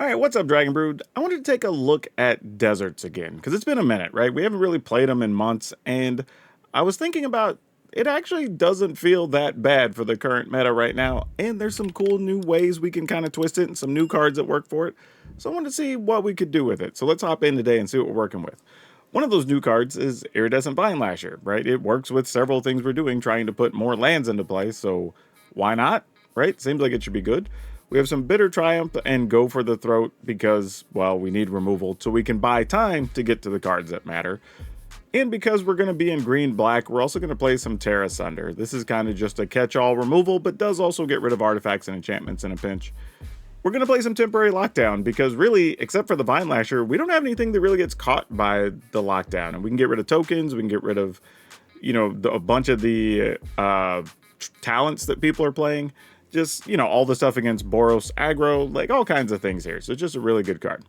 All right, what's up, Dragon Brood? I wanted to take a look at deserts again, because it's been a minute, right? We haven't really played them in months, and I was thinking about it actually doesn't feel that bad for the current meta right now, and there's some cool new ways we can kind of twist it and some new cards that work for it. So I wanted to see what we could do with it. So let's hop in today and see what we're working with. One of those new cards is Iridescent Vine Lasher, right? It works with several things we're doing, trying to put more lands into play, so why not, right? Seems like it should be good. We have some Bitter Triumph and Go for the Throat because, well, we need removal so we can buy time to get to the cards that matter. And because we're going to be in green-black, we're also going to play some Terra Sunder. This is kind of just a catch-all removal, but does also get rid of artifacts and enchantments in a pinch. We're going to play some Temporary Lockdown because really, except for the Vine Lasher, we don't have anything that really gets caught by the lockdown. And we can get rid of tokens, we can get rid of, a bunch of the talents that people are playing. Just, all the stuff against Boros, aggro, like all kinds of things here. So it's just a really good card.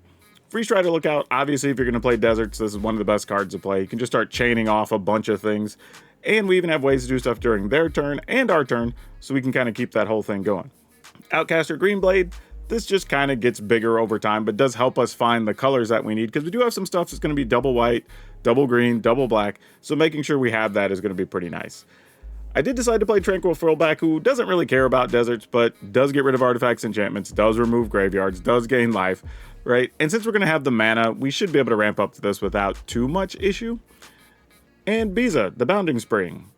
Free Strider Lookout, obviously if you're going to play deserts, this is one of the best cards to play. You can just start chaining off a bunch of things. And we even have ways to do stuff during their turn and our turn, so we can kind of keep that whole thing going. Outcaster Greenblade, this just kind of gets bigger over time, but does help us find the colors that we need, because we do have some stuff that's going to be double white, double green, double black, so making sure we have that is going to be pretty nice. I did decide to play Tranquil Throwback, who doesn't really care about deserts, but does get rid of artifacts, enchantments, does remove graveyards, does gain life, right? And since we're going to have the mana, we should be able to ramp up to this without too much issue. And Biza, the Bounding Spring.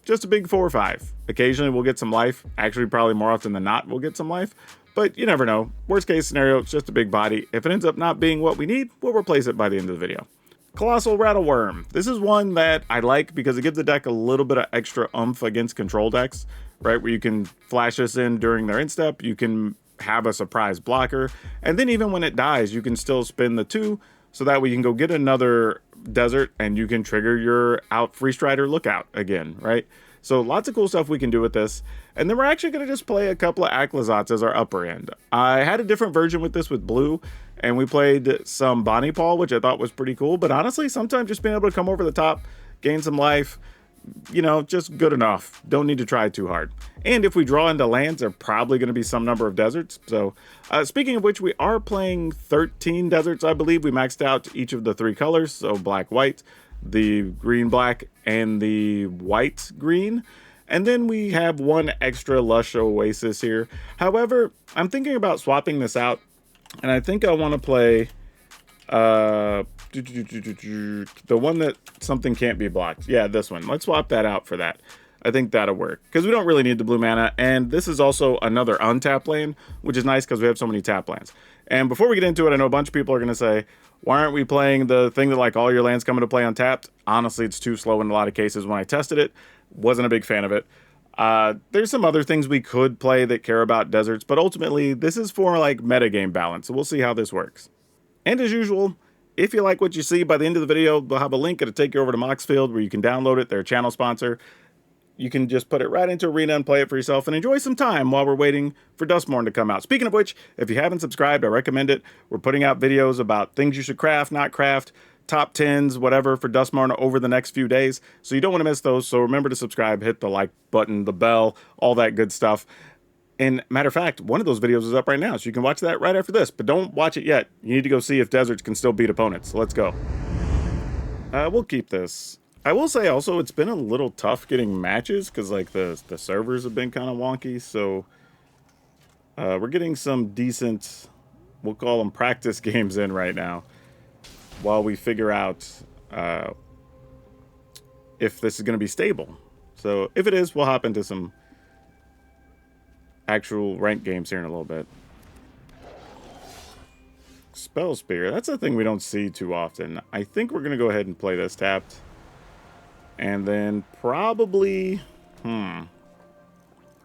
Just a big 4/5. Occasionally we'll get some life. Actually, probably more often than not, we'll get some life. But you never know. Worst case scenario, it's just a big body. If it ends up not being what we need, we'll replace it by the end of the video. Colossal Rattleworm. This is one that I like because it gives the deck a little bit of extra oomph against control decks, right? Where you can flash this in during their instep, you can have a surprise blocker, and then even when it dies, you can still spin the 2, so that way you can go get another desert and you can trigger your Free Strider Lookout again, right? So lots of cool stuff we can do with this. And then we're actually going to just play a couple of Akhlazats as our upper end. I had a different version with this with blue, and we played some Bonnie Paul, which I thought was pretty cool. But honestly, sometimes just being able to come over the top, gain some life, just good enough. Don't need to try too hard. And if we draw into lands, there are probably going to be some number of deserts. So speaking of which, we are playing 13 deserts, I believe. We maxed out each of the 3 colors, so black, white, the green black, and the white green. And then we have one extra Lush Oasis here. However, I'm thinking about swapping this out, and I think I want to play the one that something can't be blocked. Yeah, this one. Let's swap that out for that. I think that'll work, because we don't really need the blue mana, and this is also another untapped land, which is nice because we have so many tap lands. And before we get into it, I know a bunch of people are going to say, why aren't we playing the thing that like all your lands come into play untapped? Honestly, it's too slow in a lot of cases. When I tested it, wasn't a big fan of it. There's some other things we could play that care about deserts, but ultimately this is for like metagame balance, so we'll see how this works. And as usual, if you like what you see, by the end of the video, we'll have a link that'll take you over to Moxfield where you can download it. They're a channel sponsor. You can just put it right into Arena and play it for yourself and enjoy some time while we're waiting for Duskmourn to come out. Speaking of which, if you haven't subscribed, I recommend it. We're putting out videos about things you should craft, not craft, top 10s, whatever, for Duskmourn over the next few days. So you don't want to miss those. So remember to subscribe, hit the like button, the bell, all that good stuff. And matter of fact, one of those videos is up right now, so you can watch that right after this. But don't watch it yet. You need to go see if deserts can still beat opponents. So let's go. We'll keep this. I will say also, it's been a little tough getting matches because like the servers have been kind of wonky. So we're getting some decent, we'll call them practice games in right now, while we figure out if this is going to be stable. So if it is, we'll hop into some actual ranked games here in a little bit. Spell Spear, that's a thing we don't see too often. I think we're going to go ahead and play this tapped. And then probably, gonna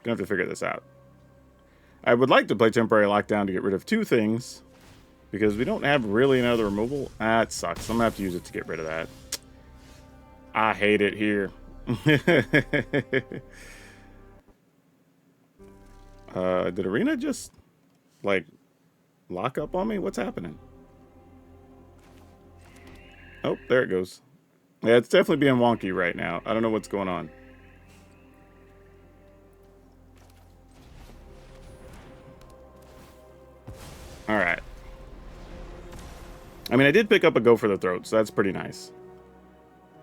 have to figure this out. I would like to play Temporary Lockdown to get rid of 2 things, because we don't have really another removal. That sucks. I'm gonna have to use it to get rid of that. I hate it here. Did Arena just, like, lock up on me? What's happening? Oh, there it goes. Yeah, it's definitely being wonky right now. I don't know what's going on. Alright. I mean, I did pick up a Go for the Throat, so that's pretty nice.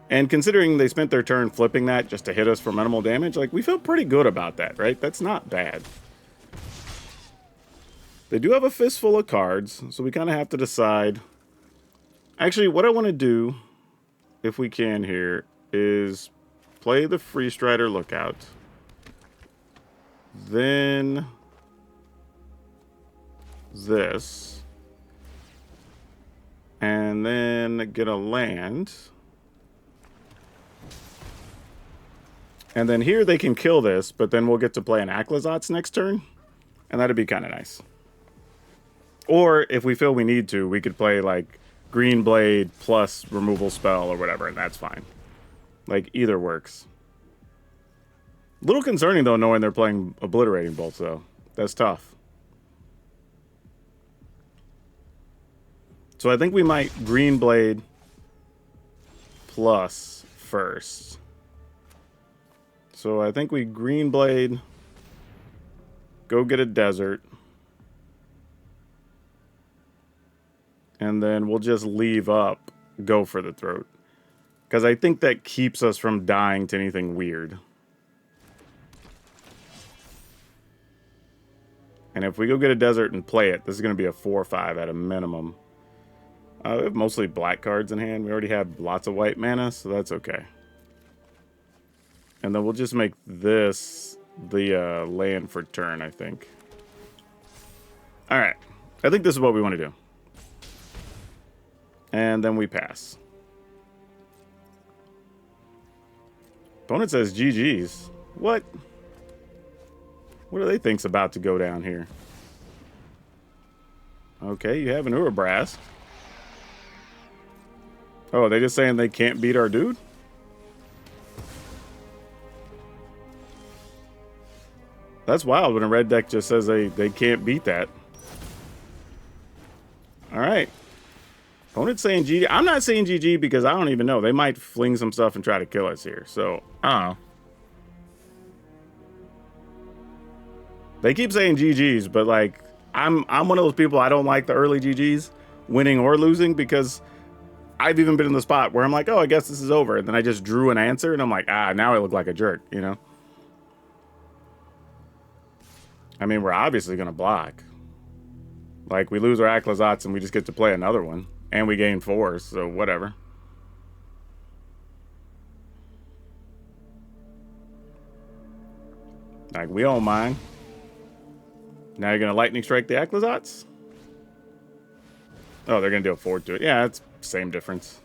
And considering they spent their turn flipping that just to hit us for minimal damage, like, we feel pretty good about that, right? That's not bad. They do have a fistful of cards, so we kind of have to decide. Actually, what I want to do, if we can here, is play the Free Strider Lookout. Then this. And then get a land. And then here they can kill this, but then we'll get to play an Aclazotz next turn. And that'd be kind of nice. Or if we feel we need to, we could play like Green Blade plus removal spell or whatever, and that's fine. Like, either works. A little concerning, though, knowing they're playing Obliterating Bolts, though. That's tough. So I think we might Green Blade plus first. So I think we Green Blade, go get a Desert, and then we'll just leave up Go for the Throat. Because I think that keeps us from dying to anything weird. And if we go get a Desert and play it, this is going to be a 4-5 at a minimum. We have mostly black cards in hand. We already have lots of white mana, so that's okay. And then we'll just make this the land for turn, I think. Alright. I think this is what we want to do. And then we pass. Opponent says GG's. What? What do they think's about to go down here? Okay, you have an Urabrask. Oh, are they just saying they can't beat our dude? That's wild when a red deck just says they can't beat that. Alright. Opponent's saying GG. I'm not saying GG because I don't even know. They might fling some stuff and try to kill us here. So, I don't know. They keep saying GG's, but like, I'm one of those people, I don't like the early GG's, winning or losing, because I've even been in the spot where I'm like, oh, I guess this is over. And then I just drew an answer and I'm like, now I look like a jerk, you know? I mean, we're obviously going to block. Like, we lose our Aclazotz and we just get to play another one. And we gain 4, so whatever. Like, we don't mind. Now you're going to Lightning Strike the Aclazotz? Oh, they're going to do a 4 to it. Yeah, it's same difference.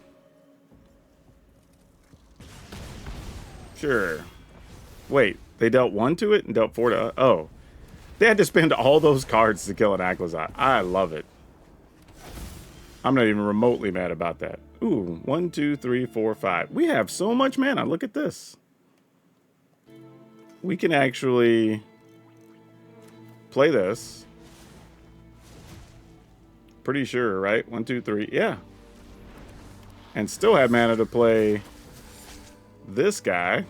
Sure. Wait, they dealt 1 to it and dealt 4 to... Oh. They had to spend all those cards to kill an Aclazotz. I love it. I'm not even remotely mad about that. Ooh, 1, 2, 3, 4, 5. We have so much mana. Look at this. We can actually play this. Pretty sure, right? 1, 2, 3. Yeah. And still have mana to play this guy.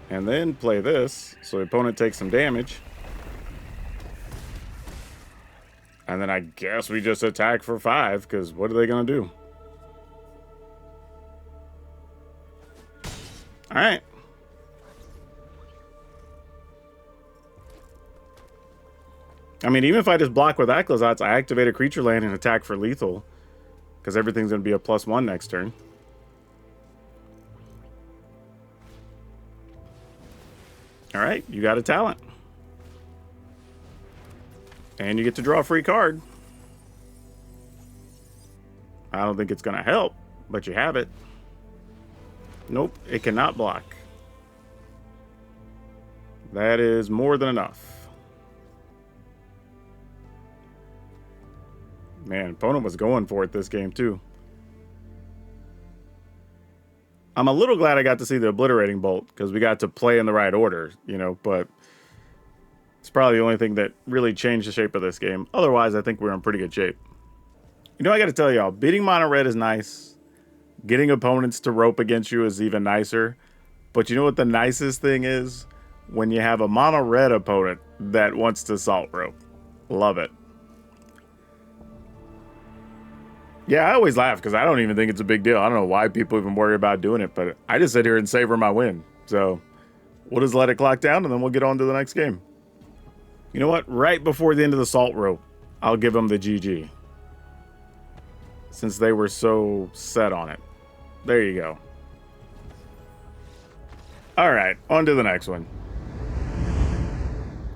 And then play this, so the opponent takes some damage. And then I guess we just attack for 5, because what are they going to do? Alright. I mean, even if I just block with Aclazotz, I activate a creature land and attack for lethal, because everything's going to be a +1 next turn. Alright, you got a talent. And you get to draw a free card. I don't think it's going to help, but you have it. Nope, it cannot block. That is more than enough. Man, opponent was going for it this game too. I'm a little glad I got to see the Obliterating Bolt, because we got to play in the right order, you know, but it's probably the only thing that really changed the shape of this game. Otherwise, I think we're in pretty good shape. You know, I got to tell y'all, beating mono red is nice. Getting opponents to rope against you is even nicer. But you know what the nicest thing is? When you have a mono red opponent that wants to salt rope. Love it. Yeah, I always laugh because I don't even think it's a big deal. I don't know why people even worry about doing it, but I just sit here and savor my win. So we'll just let it clock down and then we'll get on to the next game. You know what? Right before the end of the salt rope, I'll give them the GG. Since they were so set on it. There you go. All right, on to the next one.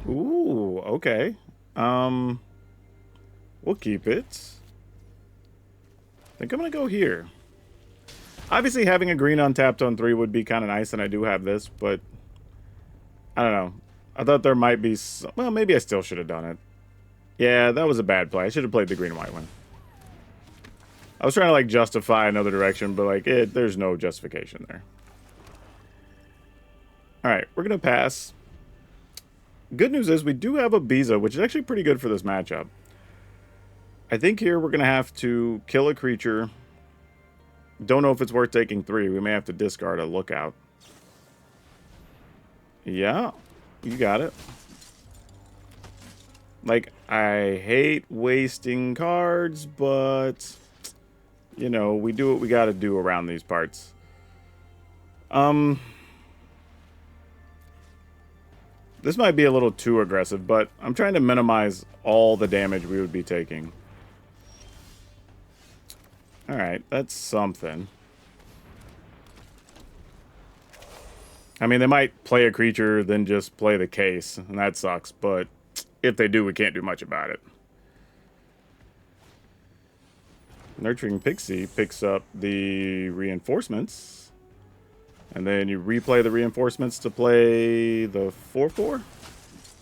Ooh, okay. We'll keep it. I think I'm going to go here. Obviously, having a green untapped on 3 would be kind of nice, and I do have this, but I don't know. I thought there might be some, well, maybe I still should have done it. Yeah, that was a bad play. I should have played the green and white one. I was trying to, like, justify another direction, but, like, there's no justification there. All right, we're going to pass. Good news is we do have a Biza, which is actually pretty good for this matchup. I think here we're going to have to kill a creature. Don't know if it's worth taking 3. We may have to discard a Lookout. Yeah, you got it. Like, I hate wasting cards, but, you know, we do what we got to do around these parts. This might be a little too aggressive, but I'm trying to minimize all the damage we would be taking. Alright, that's something. I mean, they might play a creature, then just play the case, and that sucks, but if they do, we can't do much about it. Nurturing Pixie picks up the reinforcements, and then you replay the reinforcements to play the 4/4?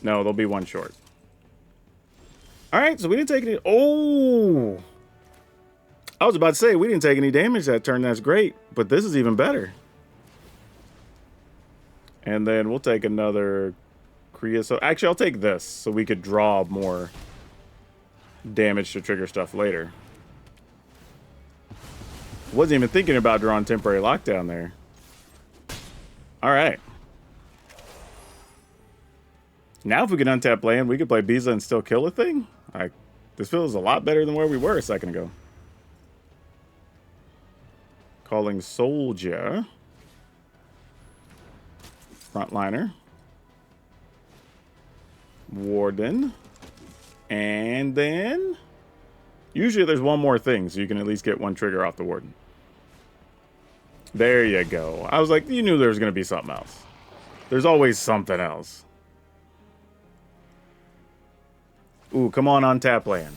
No, they'll be one short. Alright, so we didn't take any... Oh! I was about to say, we didn't take any damage that turn. That's great. But this is even better. And then we'll take another Creosote. Actually, I'll take this so we could draw more damage to trigger stuff later. Wasn't even thinking about drawing Temporary Lockdown there. Alright. Now if we can untap land, we could play Biza and still kill a thing. This feels a lot better than where we were a second ago. Calling Soldier. Frontliner. Warden. And then... Usually there's one more thing, so you can at least get one trigger off the Warden. There you go. I was like, you knew there was going to be something else. There's always something else. Ooh, come on, untap land.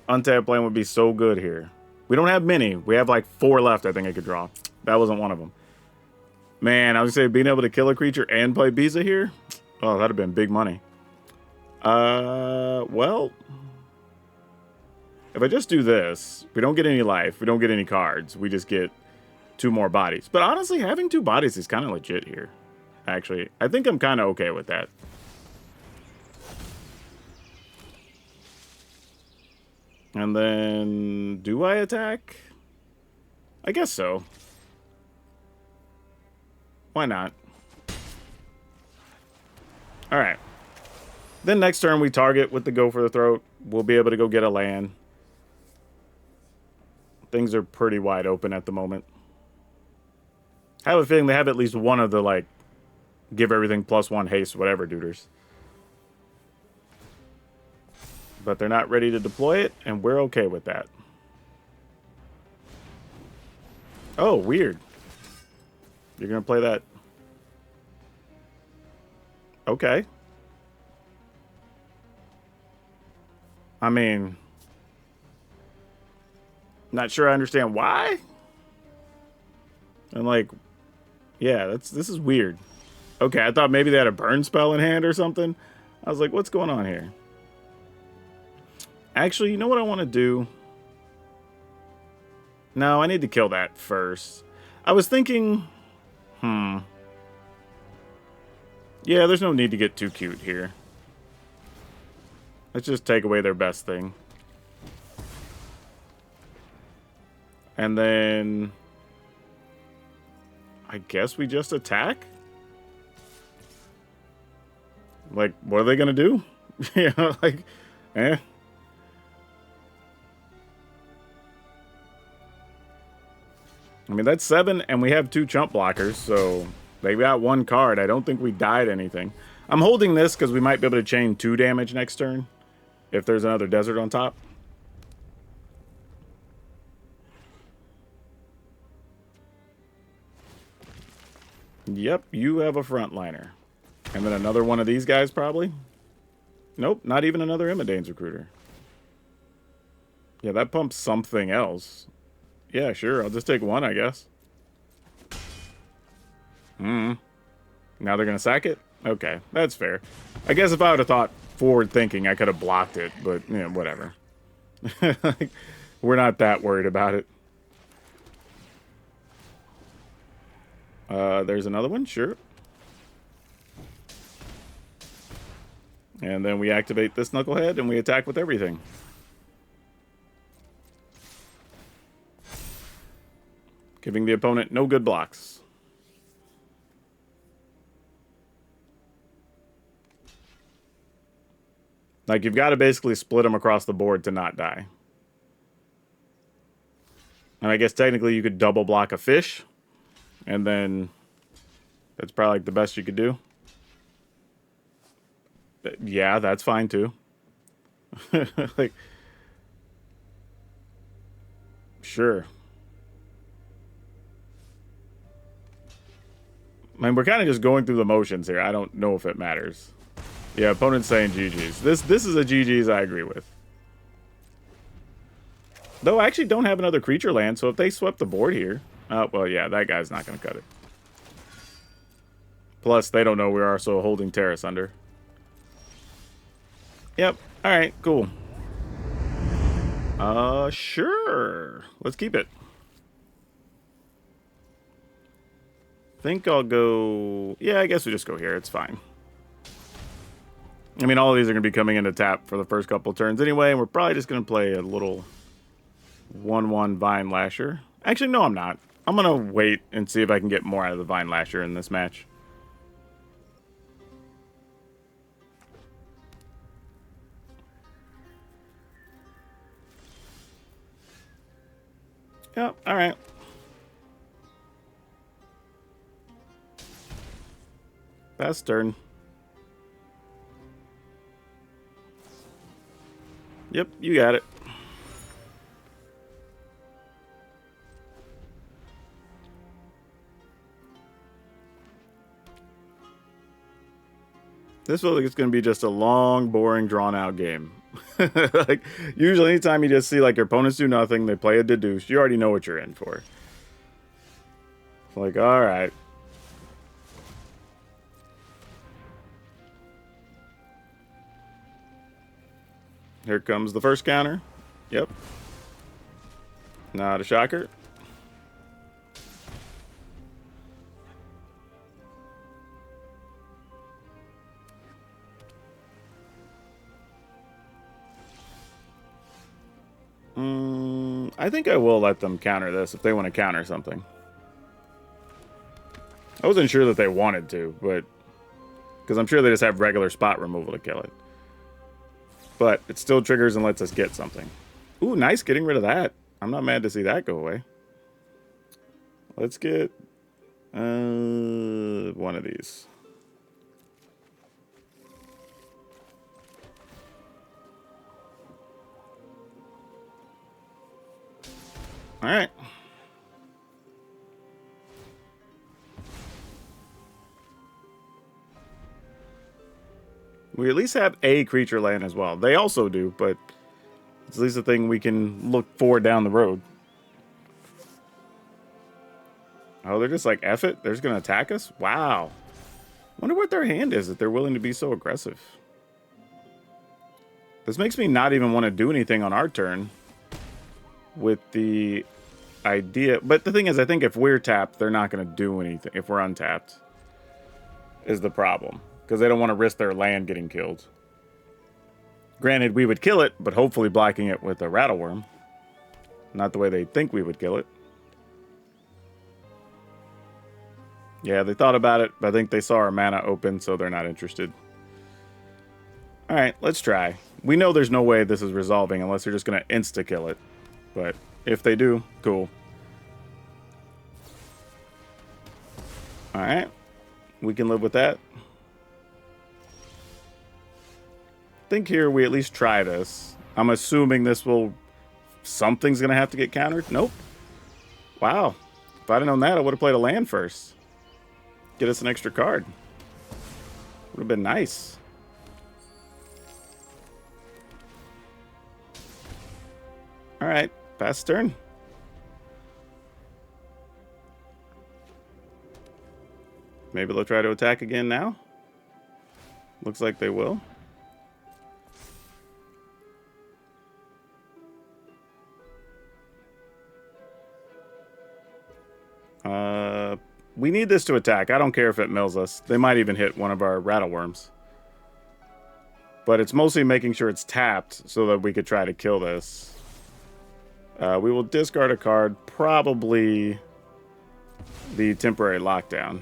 Untap land would be so good here. We don't have many. We have like 4 left, I think I could draw. That wasn't one of them. Man, I was going to say, being able to kill a creature and play Biza here? Oh, that'd have been big money. Well... If I just do this, we don't get any life, we don't get any cards, we just get 2 more bodies. But honestly, having 2 bodies is kind of legit here. Actually, I think I'm kind of okay with that. And then, do I attack? I guess so. Why not? Alright. Then next turn we target with the Go for the Throat. We'll be able to go get a land. Things are pretty wide open at the moment. I have a feeling they have at least one of the, like, give everything +1 haste, whatever, duders. But they're not ready to deploy it, and we're okay with that. Oh, weird. You're going to play that. Okay. I mean... Not sure I understand why. And like, yeah, this is weird. Okay, I thought maybe they had a burn spell in hand or something. I was like, what's going on here? Actually, you know what I want to do? No, I need to kill that first. I was thinking, yeah, there's no need to get too cute here. Let's just take away their best thing. And then... I guess we just attack? Like, what are they gonna do? You know, like, eh. I mean, that's 7, and we have 2 chump blockers, so they got 1 card. I don't think we died anything. I'm holding this because we might be able to chain 2 damage next turn if there's another desert on top. Yep, you have a frontliner. And then another one of these guys, probably. Nope, not even another Imadane's Recruiter. Yeah, that pumps something else. Yeah, sure, I'll just take 1, I guess. Now they're going to sack it? Okay, that's fair. I guess if I would have thought forward thinking, I could have blocked it, but, you know, whatever. We're not that worried about it. There's another one, sure. And then we activate this Knucklehead and we attack with everything. Giving the opponent no good blocks. Like, you've got to basically split them across the board to not die. And I guess technically you could double block a fish. And then that's probably like the best you could do. Yeah, that's fine too. Like, sure. I mean, we're kind of just going through the motions here. I don't know if it matters. Yeah, opponent's saying GG's. This is a GG's I agree with. Though I actually don't have another creature land, so if they swept the board here... well, yeah, that guy's not going to cut it. Plus, they don't know we're also holding Terrace under. Yep. Alright, cool. Sure. Let's keep it. Think I'll go... Yeah, I guess we just go here. It's fine. I mean, all of these are going to be coming into tap for the first couple turns anyway, and we're probably just going to play a little 1/1 Vine Lasher. Actually, no, I'm not. I'm going to wait and see if I can get more out of the Vine Lasher in this match. Yep, alright. Pass turn. Yep, you got it. This feels like it's going to be just a long, boring, drawn-out game. Like, usually anytime you just see, like, your opponents do nothing, they play a deduce, you already know what you're in for. It's like, alright. Here comes the first counter. Yep. Not a shocker. I think I will let them counter this if they want to counter something. I wasn't sure that they wanted to, but... because I'm sure they just have regular spot removal to kill it. But it still triggers and lets us get something. Ooh, nice getting rid of that. I'm not mad to see that go away. Let's get... one of these. Alright. We at least have a creature land as well. They also do, but it's at least a thing we can look for down the road. Oh, they're just like, F it? They're just going to attack us? Wow. Wonder what their hand is that they're willing to be so aggressive. This makes me not even want to do anything on our turn. With the idea... but the thing is, I think if we're tapped, they're not going to do anything. If we're untapped, is the problem. Because they don't want to risk their land getting killed. Granted, we would kill it, but hopefully blocking it with a Rattleworm. Not the way they think we would kill it. Yeah, they thought about it, but I think they saw our mana open, so they're not interested. Alright, let's try. We know there's no way this is resolving unless they're just going to insta-kill it. But if they do, cool. All right. We can live with that. I think here we at least try this. I'm assuming this will... Something's going to have to get countered. Nope. Wow. If I'd have known that, I would have played a land first. Get us an extra card. Would have been nice. All right. Pass turn. Maybe they'll try to attack again now. Looks like they will. We need this to attack. I don't care if it mills us. They might even hit one of our rattle worms. But it's mostly making sure it's tapped so that we could try to kill this. We will discard a card, probably the temporary lockdown.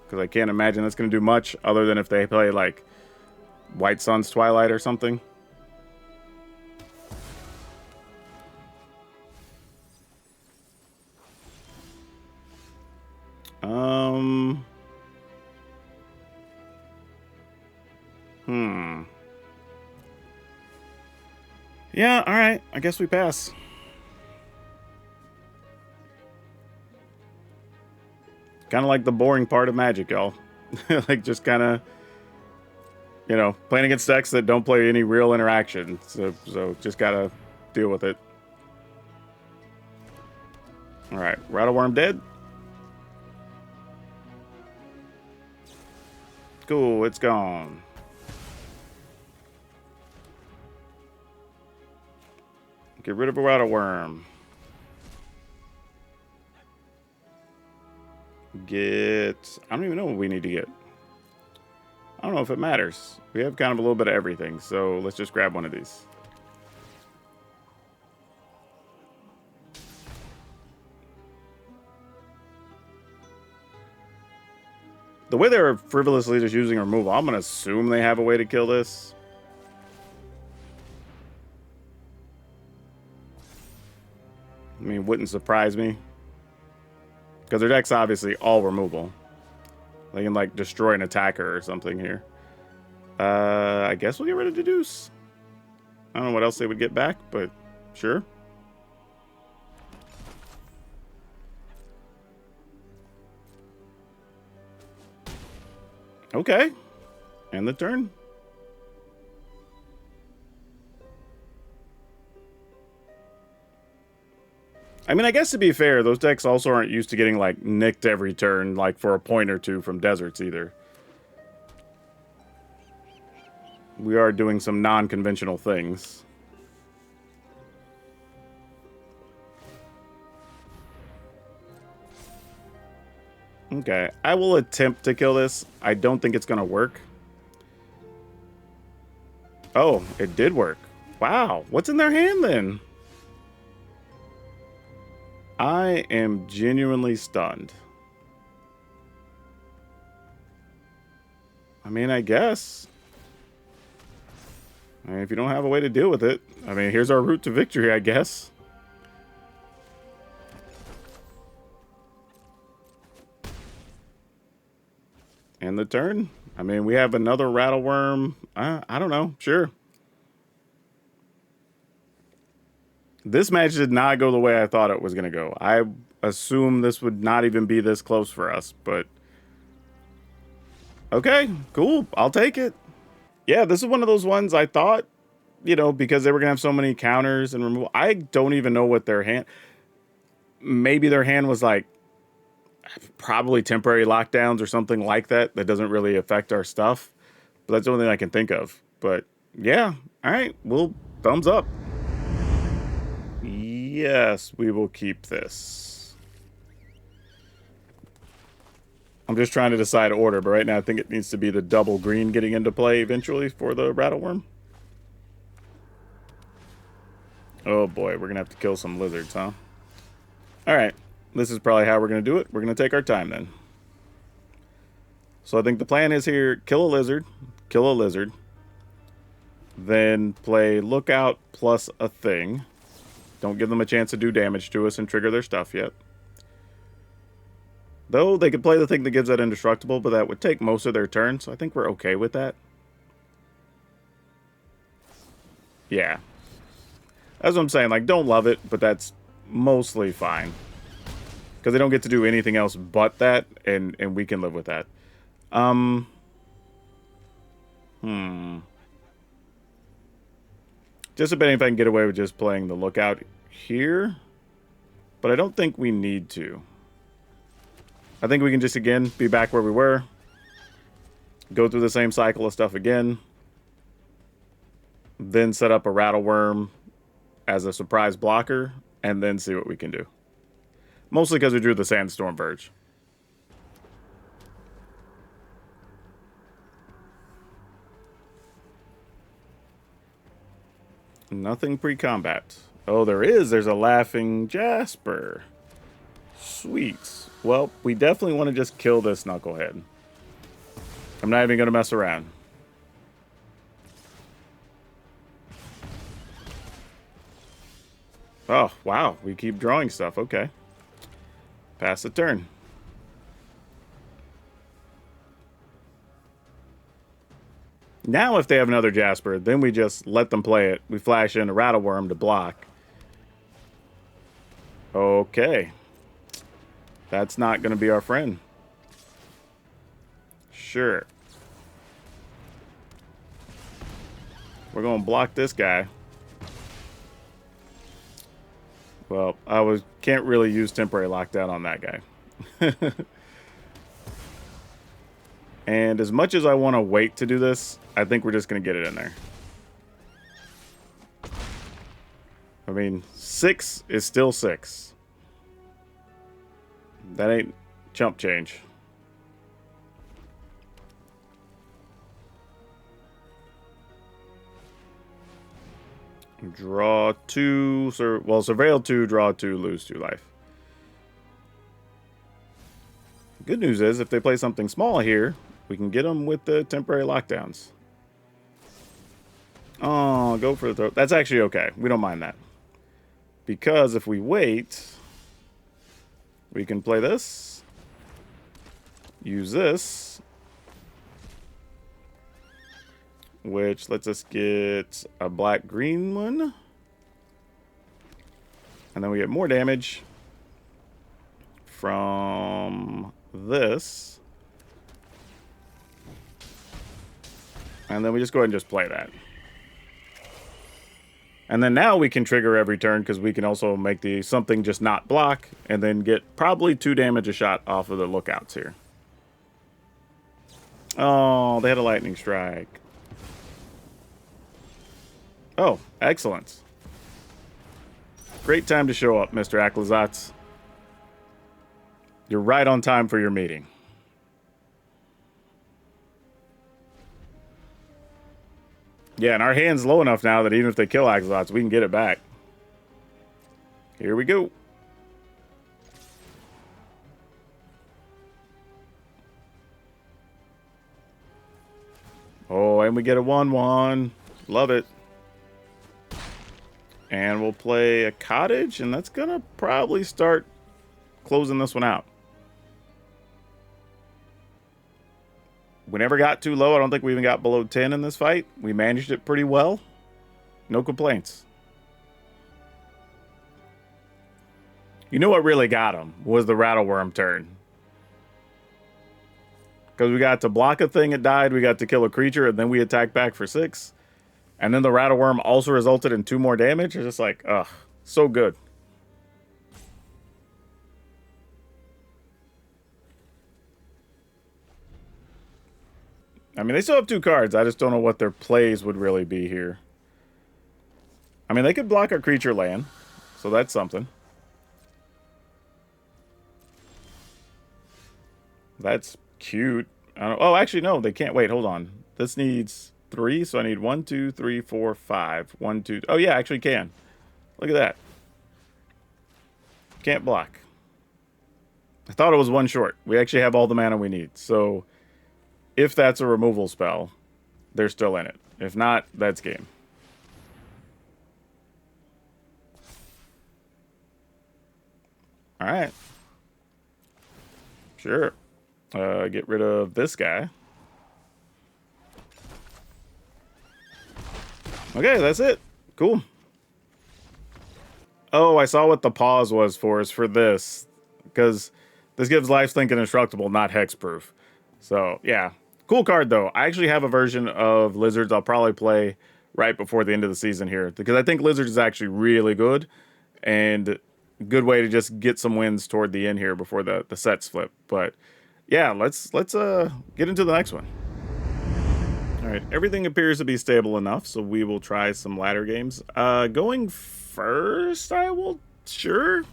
Because I can't imagine that's going to do much other than if they play like White Sun's Twilight or something. Yeah, alright. I guess we pass. Kind of like the boring part of Magic, y'all. Like, just kind of, you know, playing against decks that don't play any real interaction. So just gotta deal with it. Alright, Rattle Worm dead. Cool, it's gone. Get rid of a Rattle Worm. I don't even know what we need to get. I don't know if it matters. We have kind of a little bit of everything, so let's just grab one of these. The way they're frivolously just using removal, I'm going to assume they have a way to kill this. I mean, wouldn't surprise me. Because their deck's obviously all removal. They can, like, destroy an attacker or something here. I guess we'll get rid of Deduce. I don't know what else they would get back, but sure. Okay. End the turn. I mean, I guess to be fair, those decks also aren't used to getting, like, nicked every turn, like, for a point or two from deserts either. We are doing some non-conventional things. Okay, I will attempt to kill this. I don't think it's going to work. Oh, it did work. Wow, what's in their hand then? I am genuinely stunned. I mean, I guess. I mean, if you don't have a way to deal with it, I mean, here's our route to victory, I guess. End the turn. I mean, we have another Rattle Worm. I don't know. Sure. This match did not go the way I thought it was going to go. I assumed this would not even be this close for us, but... Okay, cool. I'll take it. Yeah, this is one of those ones I thought, you know, because they were going to have so many counters and removal. I don't even know what their hand... Maybe their hand was like, probably temporary lockdowns or something like that. That doesn't really affect our stuff. But that's the only thing I can think of. But, yeah. All right, well, thumbs up. Yes, we will keep this. I'm just trying to decide order, but right now I think it needs to be the double green getting into play eventually for the Rattle Worm. Oh boy, we're going to have to kill some lizards, huh? Alright, this is probably how we're going to do it. We're going to take our time then. So I think the plan is here, kill a lizard, then play Lookout plus a thing. Don't give them a chance to do damage to us and trigger their stuff yet. Though they could play the thing that gives that indestructible, but that would take most of their turn, so I think we're okay with that. Yeah. That's what I'm saying. Like, don't love it, but that's mostly fine. Because they don't get to do anything else but that, and we can live with that. Just debating if I can get away with just playing the Lookout here. But I don't think we need to. I think we can just, again, be back where we were. Go through the same cycle of stuff again. Then set up a Rattle Worm as a surprise blocker. And then see what we can do. Mostly because we drew the Sandstorm Verge. Nothing pre-combat. Oh, there is. There's a Laughing Jasper. Sweet. Well, we definitely want to just kill this Knucklehead. I'm not even going to mess around. Oh, wow. We keep drawing stuff. Okay. Pass the turn. Now, if they have another Jasper, then we just let them play it. We flash in a Rattle Worm to block. Okay. That's not going to be our friend. Sure. We're going to block this guy. Well, can't really use temporary lockdown on that guy. And as much as I want to wait to do this, I think we're just going to get it in there. I mean, 6 is still 6. That ain't chump change. Draw 2. Well, surveil 2, draw 2, lose 2 life. Good news is, if they play something small here, we can get them with the temporary lockdowns. Oh, go for the throat. That's actually okay. We don't mind that. Because if we wait, we can play this. Use this. Which lets us get a black-green one. And then we get more damage from this. And then we just go ahead and just play that. And then now we can trigger every turn because we can also make the something just not block and then get probably 2 damage a shot off of the Lookouts here. Oh, they had a Lightning Strike. Oh, excellent. Great time to show up, Mr. Acklazats. You're right on time for your meeting. Yeah, and our hand's low enough now that even if they kill Acklazats, we can get it back. Here we go. Oh, and we get a 1/1. Love it. And we'll play a Cottage, and that's going to probably start closing this one out. We never got too low. I don't think we even got below 10 in this fight. We managed it pretty well. No complaints. You know what really got him was the Rattle Worm turn. Because we got to block a thing, it died. We got to kill a creature, and then we attacked back for 6. And then the Rattle Worm also resulted in 2 more damage. It's just like, ugh, so good. I mean, they still have 2 cards. I just don't know what their plays would really be here. I mean, they could block a creature land, so that's something. That's cute. I don't, oh, actually, no, they can't. Wait, hold on. This needs 3, so I need 1, 2, 3, 4, 5. 1, 2. Oh, yeah, actually can. Look at that. Can't block. I thought it was 1 short. We actually have all the mana we need. So if that's a removal spell, they're still in it. If not, that's game. All right. Sure. Get rid of this guy. Okay, that's it. Cool. Oh, I saw what the pause was for is for this. Because this gives lifelink indestructible, not hexproof. So, yeah. Cool card, though. I actually have a version of Lizards I'll probably play right before the end of the season here. Because I think Lizards is actually really good. And good way to just get some wins toward the end here before the sets flip. But, yeah, let's get into the next one. All right, everything appears to be stable enough, so we will try some ladder games. Going first, I will... Sure.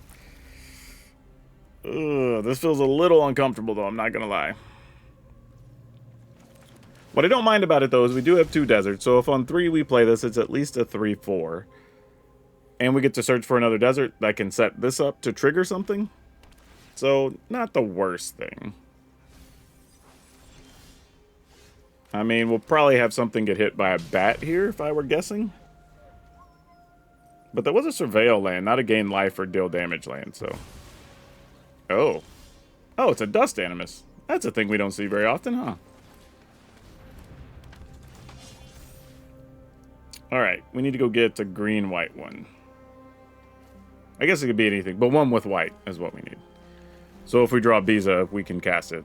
This feels a little uncomfortable, though, I'm not going to lie. What I don't mind about it, though, is we do have 2 deserts, so if on 3 we play this, it's at least a 3-4. And we get to search for another desert that can set this up to trigger something. So, not the worst thing. I mean, we'll probably have something get hit by a bat here, if I were guessing. But that was a surveil land, not a gain life or deal damage land, so... Oh. Oh, it's a dust animus. That's a thing we don't see very often, huh? Alright, we need to go get a green-white one. I guess it could be anything, but one with white is what we need. So if we draw Biza, we can cast it.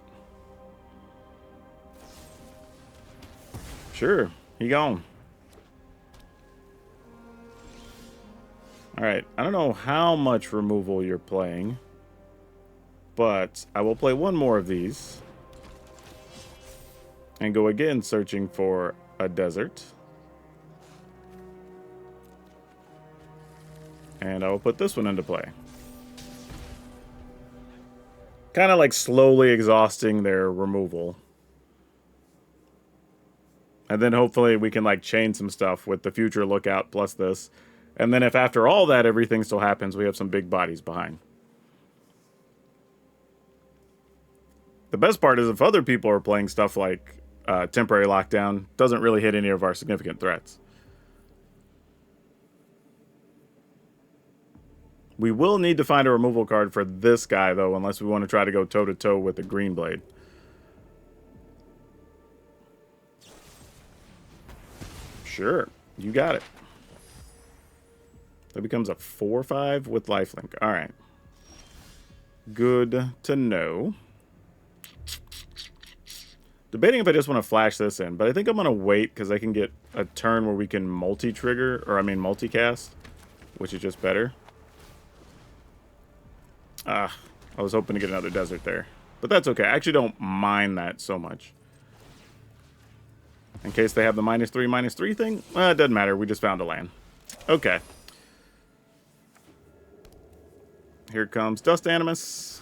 Sure, he gone. Alright, I don't know how much removal you're playing, but I will play one more of these. And go again searching for a desert. And I will put this one into play. Kind of like slowly exhausting their removal. And then hopefully we can like chain some stuff with the future lookout plus this. And then if after all that everything still happens, we have some big bodies behind. The best part is if other people are playing stuff like temporary lockdown, doesn't really hit any of our significant threats. We will need to find a removal card for this guy, though, unless we want to try to go toe-to-toe with the green blade. Sure, you got it. That becomes a 4/5 with lifelink. All right. Good to know. Debating if I just want to flash this in, but I think I'm going to wait because I can get a turn where we can multi-trigger, or I mean multicast, which is just better. I was hoping to get another desert there. But that's okay. I actually don't mind that so much. In case they have the -3/-3 thing? It doesn't matter. We just found a land. Okay. Here comes Dust Animus.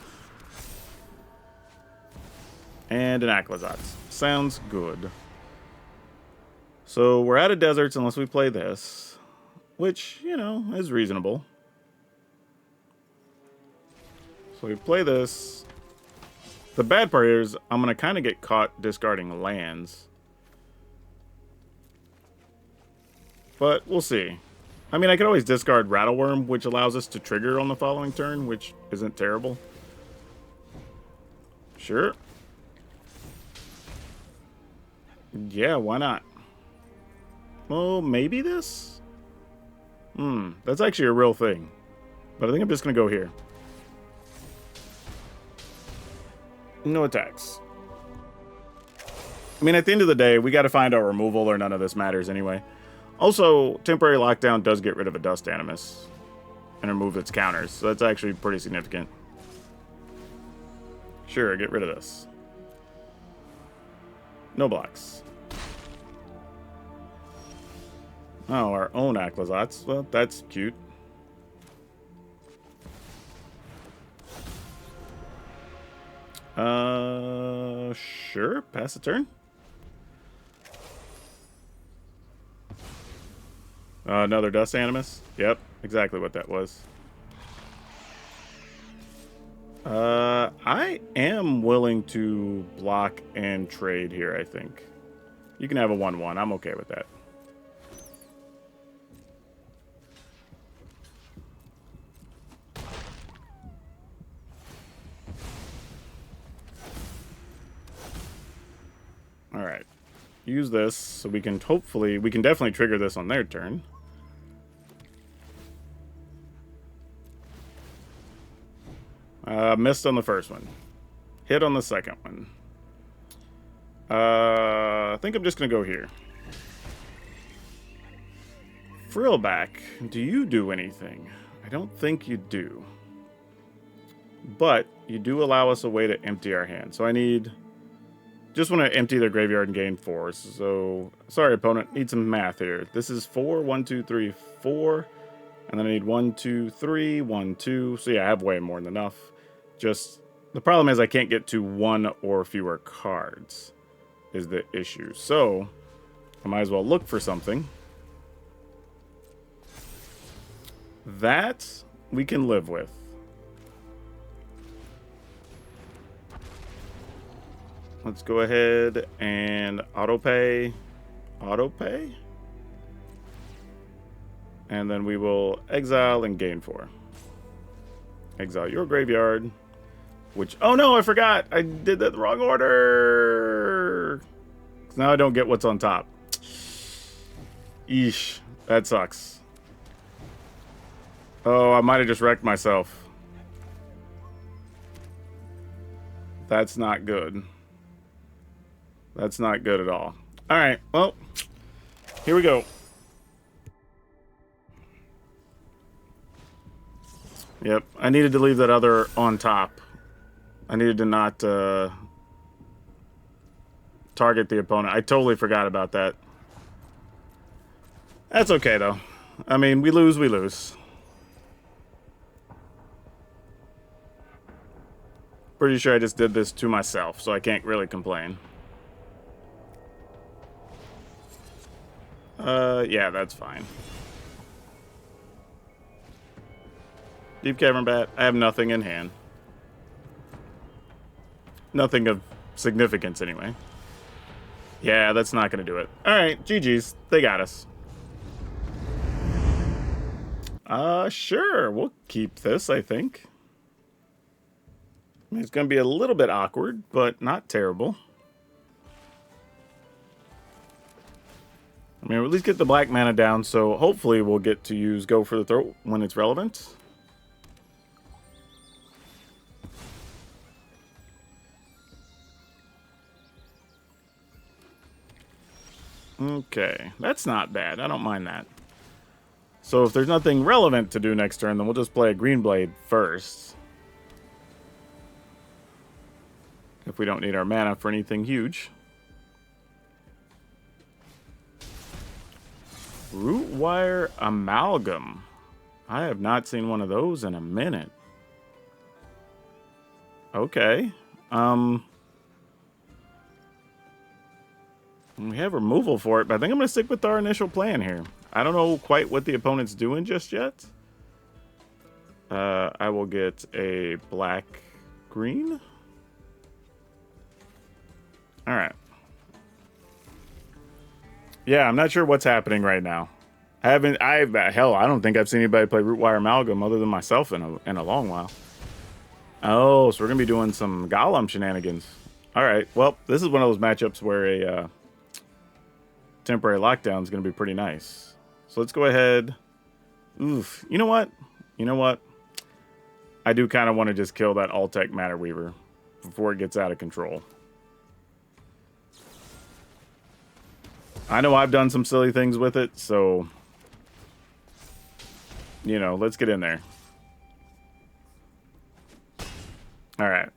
And an Aclazotz. Sounds good. So we're out of deserts unless we play this. Which, you know, is reasonable. So we play this. The bad part is I'm going to kind of get caught discarding lands. But we'll see. I mean, I could always discard Rattleworm, which allows us to trigger on the following turn, which isn't terrible. Sure. Yeah, why not? Well, maybe this? That's actually a real thing. But I think I'm just going to go here. No attacks. I mean, at the end of the day, we got to find our removal or none of this matters anyway. Also, temporary lockdown does get rid of a Dust Animus and remove its counters, so that's actually pretty significant. Sure, get rid of this. No blocks. Oh, our own Aclazotz. Well, that's cute. Sure. Pass the turn. Another Dust Animus. Yep, exactly what that was. I am willing to block and trade here, I think. You can have a 1/1. I'm okay with that. use this so we can definitely trigger this on their turn. Missed on the first one. Hit on the second one. I think I'm just going to go here. Frillback, do you do anything? I don't think you do. But you do allow us a way to empty our hand. So just want to empty their graveyard and gain 4. So, sorry opponent, need some math here. This is 4, 1, 2, 3, 4. And then I need 1, 2, 3, 1, 2. So yeah, I have way more than enough. Just, the problem is I can't get to 1 or fewer cards is the issue. So, I might as well look for something. That we can live with. Let's go ahead and autopay. Autopay? And then we will exile and gain 4. Exile your graveyard. Which, oh no, I forgot. I did that the wrong order. Now I don't get what's on top. Eesh, that sucks. Oh, I might have just wrecked myself. That's not good. That's not good at all. All right, well, here we go. Yep, I needed to leave that other on top. I needed to not target the opponent. I totally forgot about that. That's okay, though. I mean, we lose, we lose. Pretty sure I just did this to myself, so I can't really complain. Yeah, that's fine. Deep Cavern Bat, I have nothing in hand. Nothing of significance, anyway. Yeah, that's not going to do it. Alright, GG's. They got us. Sure. We'll keep this, I think. I mean, it's going to be a little bit awkward, but not terrible. I mean, we'll at least get the black mana down, so hopefully we'll get to use Go for the Throat when it's relevant. Okay, that's not bad. I don't mind that. So if there's nothing relevant to do next turn, then we'll just play a Green Blade first. If we don't need our mana for anything huge. Rootwire Amalgam. I have not seen one of those in a minute. Okay. We have removal for it, but I think I'm going to stick with our initial plan here. I don't know quite what the opponent's doing just yet. I will get a black-green. Alright. Yeah, I'm not sure what's happening right now. Hell, I don't think I've seen anybody play Rootwire Amalgam other than myself in a long while. Oh, so we're going to be doing some Golem shenanigans. Alright, well, this is one of those matchups where a temporary lockdown is going to be pretty nice. So let's go ahead. Oof. You know what? You know what? I do kind of want to just kill that Alltech Matter Weaver before it gets out of control. I know I've done some silly things with it, so, you know, let's get in there. All right.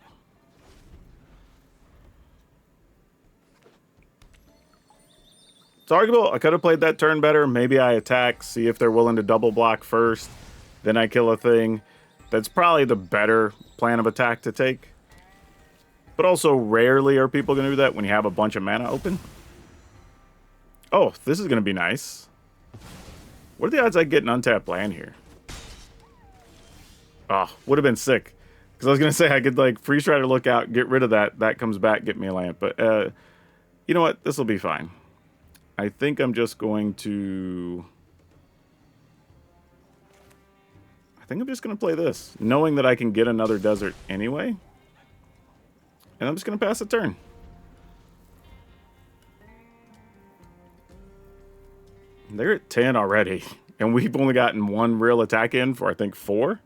It's arguable. I could have played that turn better. Maybe I attack, see if they're willing to double block first, then I kill a thing. That's probably the better plan of attack to take. But also, rarely are people going to do that when you have a bunch of mana open. Oh, this is going to be nice. What are the odds I get an untapped land here? Oh, would have been sick. Because I was going to say I could, like, Freeze Rider Lookout, get rid of that. That comes back, get me a land. But, you know what? This will be fine. I think I'm just going to... I think I'm just going to play this, knowing that I can get another desert anyway. And I'm just going to pass the turn. They're at 10 already, and we've only gotten one real attack in for, I think, 4.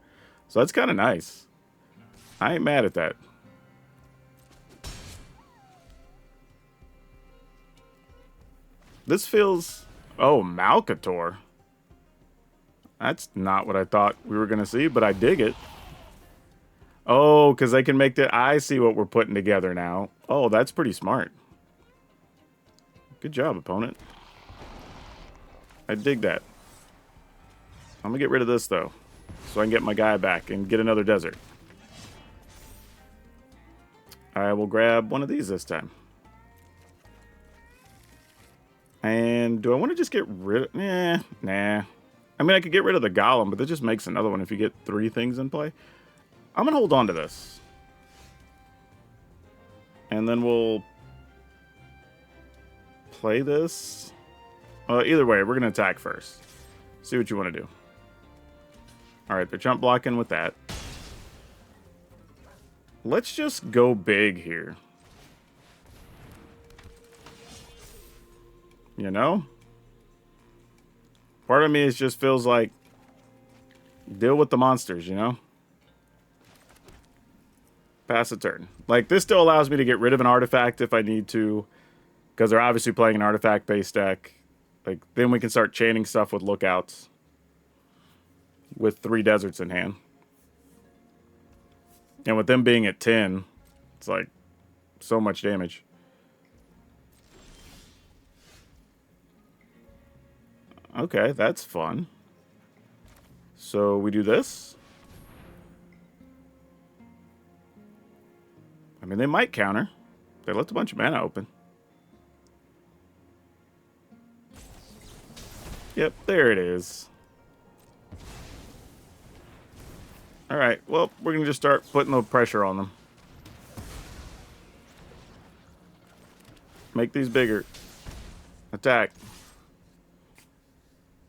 So that's kind of nice. I ain't mad at that. This feels... Oh, Malcator. That's not what I thought we were going to see, but I dig it. Oh, because they can make the... I see what we're putting together now. Oh, that's pretty smart. Good job, opponent. I dig that. I'm going to get rid of this, though, so I can get my guy back and get another desert. I will grab one of these this time. And do I want to just get rid of... Nah. I mean, I could get rid of the golem, but that just makes another one if you get 3 things in play. I'm going to hold on to this. And then we'll play this. Either way, we're going to attack first. See what you want to do. Alright, they're jump blocking with that. Let's just go big here. You know? Part of me just feels like deal with the monsters, you know? Pass a turn. Like, this still allows me to get rid of an artifact if I need to, because they're obviously playing an artifact-based deck. Like, then we can start chaining stuff with lookouts with 3 deserts in hand. And with them being at 10, it's like so much damage. Okay, that's fun. So we do this. I mean, they might counter. They left a bunch of mana open. Yep, there it is. Alright, well, we're going to just start putting the pressure on them. Make these bigger. Attack.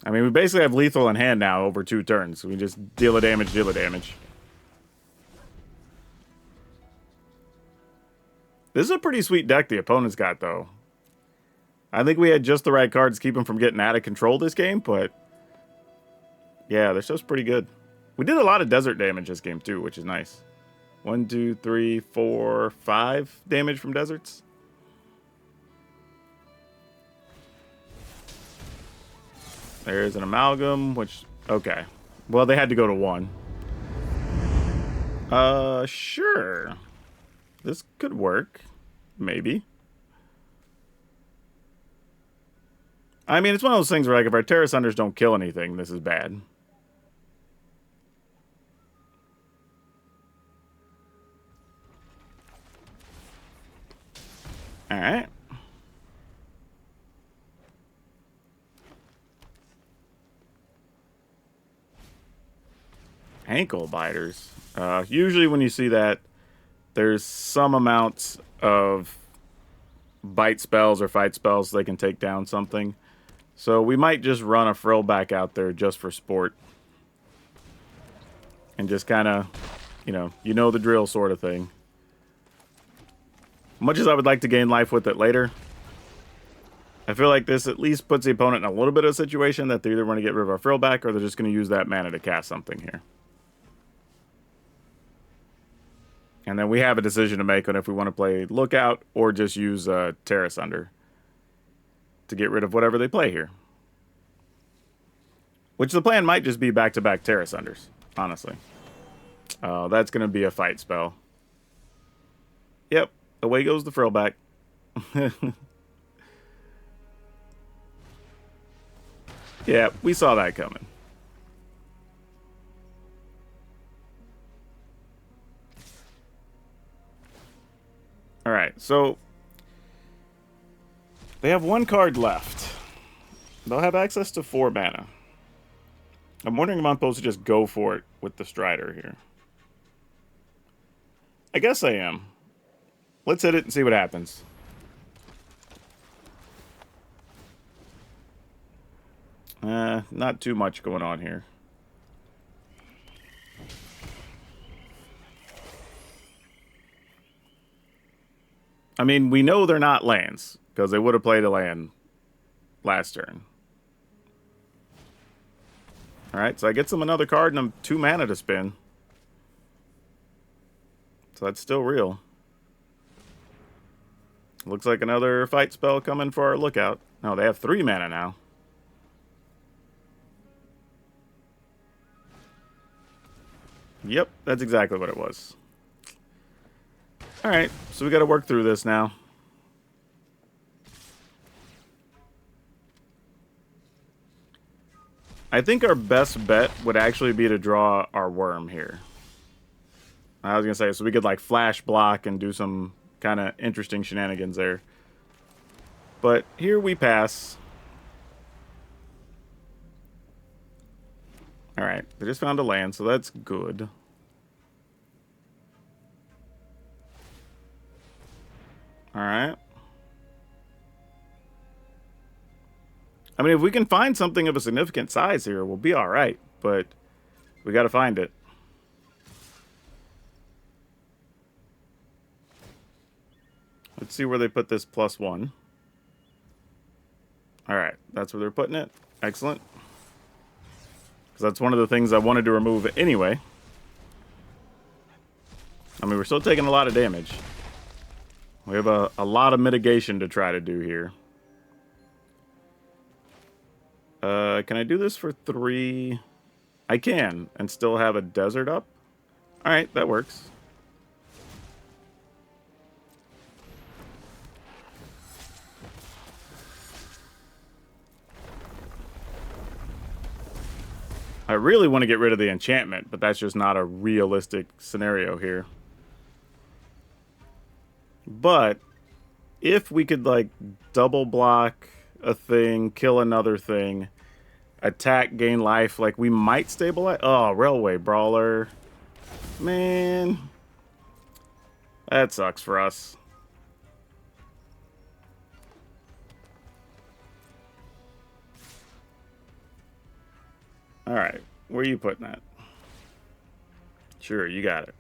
I mean, we basically have lethal in hand now over 2 turns. So we just deal a damage, deal a damage. This is a pretty sweet deck the opponent's got, though. I think we had just the right cards to keep him from getting out of control this game, but... yeah, they're just pretty good. We did a lot of desert damage this game, too, which is nice. 1, 2, 3, 4, 5 damage from deserts. There's an amalgam, which... okay. Well, they had to go to 1. Sure. This could work. Maybe. I mean, it's one of those things where, like, if our Terra Sunders don't kill anything, this is bad. Alright. Ankle biters. Usually when you see that, there's some amount of bite spells or fight spells they can take down something. So we might just run a frill back out there just for sport. And just kind of, you know the drill sort of thing. Much as I would like to gain life with it later, I feel like this at least puts the opponent in a little bit of a situation that they either want to get rid of our frill back or they're just going to use that mana to cast something here. And then we have a decision to make on if we want to play Lookout or just use Terra Sunder to get rid of whatever they play here. Which the plan might just be back-to-back Terra Sunders, honestly. That's going to be a fight spell. Yep, away goes the frill back. Yeah, we saw that coming. Alright, so they have 1 card left. They'll have access to 4 mana. I'm wondering if I'm supposed to just go for it with the Strider here. I guess I am. Let's hit it and see what happens. Not too much going on here. I mean, we know they're not lands, because they would have played a land last turn. Alright, so I get them another card and I'm 2 mana to spin. So that's still real. Looks like another fight spell coming for our lookout. No, they have 3 mana now. Yep, that's exactly what it was. Alright, so we gotta work through this now. I think our best bet would actually be to draw our worm here. I was gonna say, so we could like flash block and do some kind of interesting shenanigans there. But here we pass. Alright, they just found a land, so that's good. Alright. I mean, if we can find something of a significant size here, we'll be alright. But we gotta find it. Let's see where they put this +1. Alright, that's where they're putting it. Excellent. Because that's one of the things I wanted to remove anyway. I mean, we're still taking a lot of damage. We have a lot of mitigation to try to do here. Can I do this for 3? I can, and still have a desert up? Alright, that works. I really want to get rid of the enchantment, but that's just not a realistic scenario here. But if we could, like, double block a thing, kill another thing, attack, gain life, like, we might stabilize. Oh, Railway Brawler. Man. That sucks for us. Alright, where are you putting that? Sure, you got it.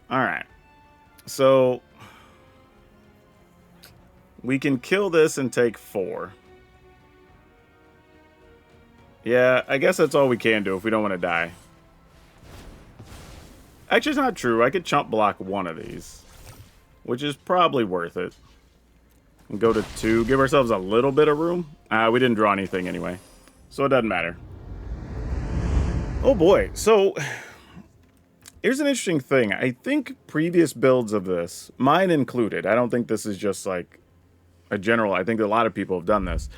Alright. So we can kill this and take 4. Yeah, I guess that's all we can do if we don't want to die. Actually, it's not true. I could chump block one of these, which is probably worth it. And go to 2. Give ourselves a little bit of room. We didn't draw anything anyway, so it doesn't matter. Oh boy, so here's an interesting thing. I think previous builds of this, mine included, I don't think this is just like a general, I think a lot of people have done this.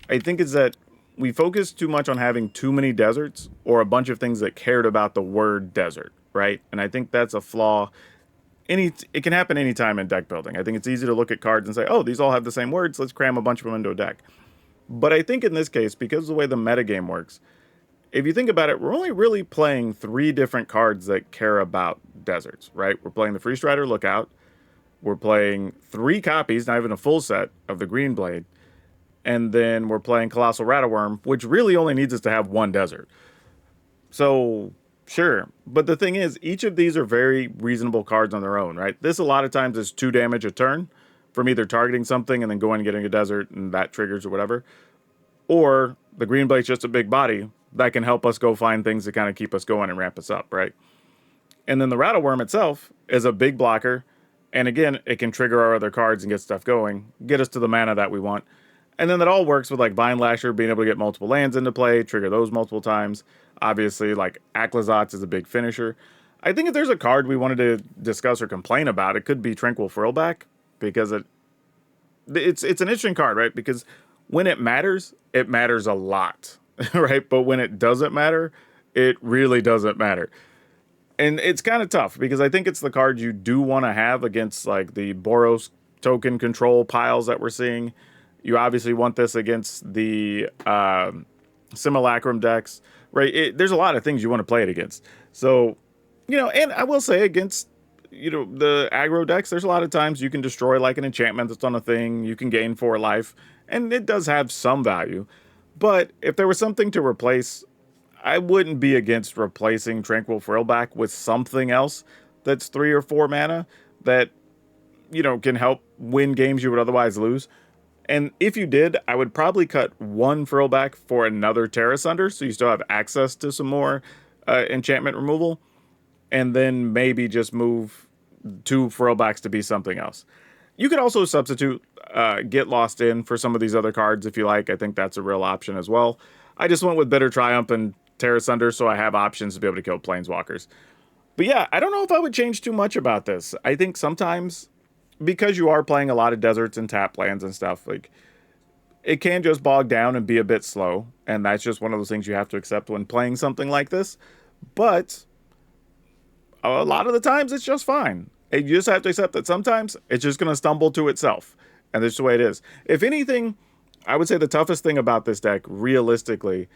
I think it's that we focused too much on having too many deserts or a bunch of things that cared about the word desert, right? And I think that's a flaw. It can happen anytime in deck building. I think it's easy to look at cards and say, oh, these all have the same words, let's cram a bunch of them into a deck. But I think in this case, because of the way the metagame works, if you think about it, we're only really playing 3 different cards that care about deserts, right? We're playing the Free Strider Lookout. We're playing 3 copies, not even a full set, of the Green Blade. And then we're playing Colossal Rattleworm, which really only needs us to have 1 desert. So, sure. But the thing is, each of these are very reasonable cards on their own, right? This, a lot of times, is 2 damage a turn from either targeting something and then going and getting a desert and that triggers or whatever. Or the Green Blade's just a big body that can help us go find things to kind of keep us going and ramp us up, right? And then the Rattleworm itself is a big blocker. And again, it can trigger our other cards and get stuff going, get us to the mana that we want. And then that all works with like Vine Lasher, being able to get multiple lands into play, trigger those multiple times. Obviously, like Aclazotz is a big finisher. I think if there's a card we wanted to discuss or complain about, it could be Tranquil Frillback, because it's an interesting card, right? Because when it matters a lot, right? But when it doesn't matter, it really doesn't matter. And it's kind of tough, because I think it's the card you do want to have against like the Boros token control piles that we're seeing. You obviously want this against the Simulacrum decks, right? There's a lot of things you want to play it against. So, you know, and I will say against, you know, the aggro decks, there's a lot of times you can destroy like an enchantment that's on a thing, you can gain 4 life, and it does have some value. But if there was something to replace, I wouldn't be against replacing Tranquil Frillback with something else that's 3 or 4 mana that, you know, can help win games you would otherwise lose. And if you did, I would probably cut one Frillback for another Terra Sunder, so you still have access to some more enchantment removal, and then maybe just move 2 Frillbacks to be something else. You could also substitute Get Lost In for some of these other cards if you like. I think that's a real option as well. I just went with Bitter Triumph and Terra Sunder, so I have options to be able to kill Planeswalkers. But yeah, I don't know if I would change too much about this. I think sometimes, because you are playing a lot of deserts and tap lands and stuff, like, it can just bog down and be a bit slow, and that's just one of those things you have to accept when playing something like this. But a lot of the times it's just fine. You just have to accept that sometimes it's just going to stumble to itself, and that's the way it is. If anything, I would say the toughest thing about this deck, realistically,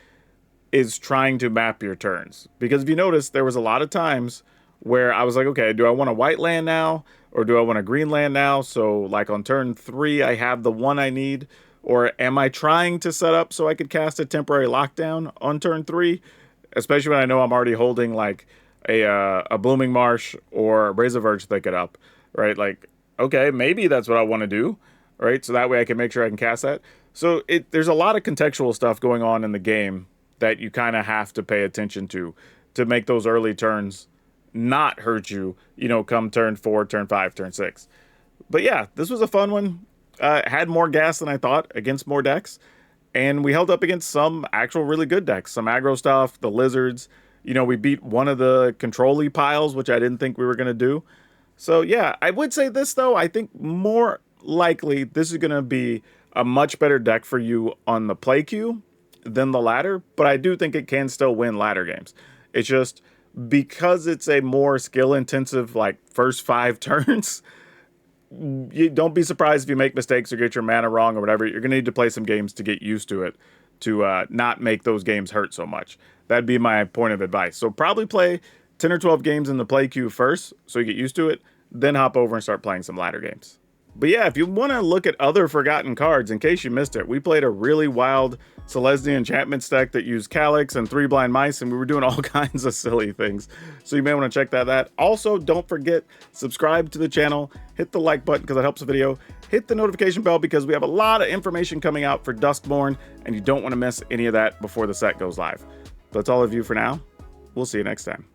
is trying to map your turns. Because if you notice, there was a lot of times where I was like, okay, do I want a white land now, or do I want a green land now? So like on turn 3, I have the one I need. Or am I trying to set up so I could cast a temporary lockdown on turn 3? Especially when I know I'm already holding like a Blooming Marsh or Razor Verge Thicket up, right? Like, okay, maybe that's what I want to do, right? So that way I can make sure I can cast that. So there's a lot of contextual stuff going on in the game that you kind of have to pay attention to make those early turns not hurt you, come turn 4, turn 5, turn 6. But yeah, this was a fun one. Had more gas than I thought against more decks. And we held up against some actual really good decks. Some aggro stuff, the Lizards. We beat one of the control-y piles, which I didn't think we were going to do. So yeah, I would say this though. I think more likely this is going to be a much better deck for you on the play queue than the ladder. But I do think it can still win ladder games. It's just because it's a more skill-intensive, like, first 5 turns, you don't be surprised if you make mistakes or get your mana wrong or whatever. You're going to need to play some games to get used to it, to not make those games hurt so much. That'd be my point of advice. So probably play 10 or 12 games in the play queue first so you get used to it, then hop over and start playing some ladder games. But yeah, if you want to look at other forgotten cards, in case you missed it, we played a really wild Selesnya Enchantments deck that used Calyx and 3 Blind Mice, and we were doing all kinds of silly things. So you may want to check that out. Also, don't forget, subscribe to the channel, hit the like button because that helps the video, hit the notification bell because we have a lot of information coming out for Duskborn, and you don't want to miss any of that before the set goes live. That's all of you for now. We'll see you next time.